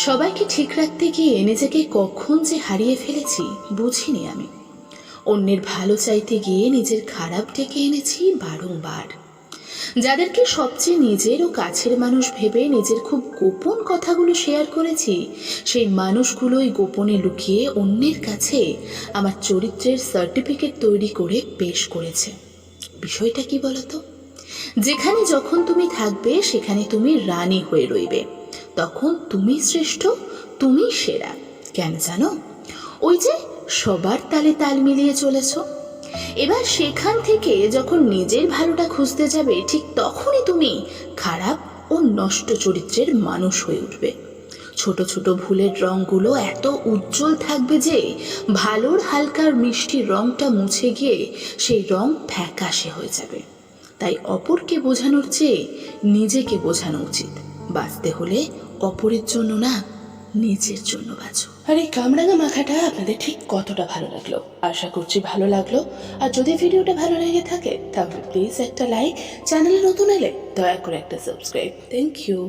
সবাইকে ঠিক রাখতে গিয়ে নিজেকে কখন যে হারিয়ে ফেলেছি বুঝিনি আমি। অন্যের ভালো চাইতে গিয়ে নিজের খারাপ ডেকে এনেছি বারংবার। যাদেরকে সবচেয়ে নিজের ও কাছের মানুষ ভেবে নিজের খুব গোপন কথাগুলো শেয়ার করেছি, সেই মানুষগুলোই গোপনে লুকিয়ে অন্যের কাছে আমার চরিত্রের সার্টিফিকেট তৈরি করে পেশ করেছে। বিষয়টা কি বলতো? যেখানে যখন তুমি থাকবে সেখানে তুমি রানী হয়ে রইবে, তখন তুমি শ্রেষ্ঠ, তুমি সেরা। কেন জানো? ওই যে সবার তালে তাল মিলিয়ে চলেছ। এবার সেখান থেকে যখন নিজের ভালোটা খুঁজতে যাবে, ঠিক তখনই তুমি খারাপ ও নষ্ট চরিত্রের মানুষ হয়ে উঠবে। ছোট ছোট ভুলের রঙগুলো এত উজ্জ্বল থাকবে যে ভালোর হালকার মিষ্টি রঙটা মুছে গিয়ে সেই রং ফ্যাকাশে হয়ে যাবে। তাই অপরকে বোঝানোর চেয়ে নিজেকে বোঝানো উচিত। বাঁচতে হলে অপরের জন্য না, নিজের জন্য বাঁচো। আর এই কামরাঙা মাখাটা আপনাদের ঠিক কতটা ভালো লাগলো আশা করছি ভালো লাগলো। আর যদি ভিডিওটা ভালো লেগে থাকে তাহলে প্লিজ একটা লাইক, চ্যানেলে নতুন এলে দয়া করে একটা সাবস্ক্রাইব। Thank you.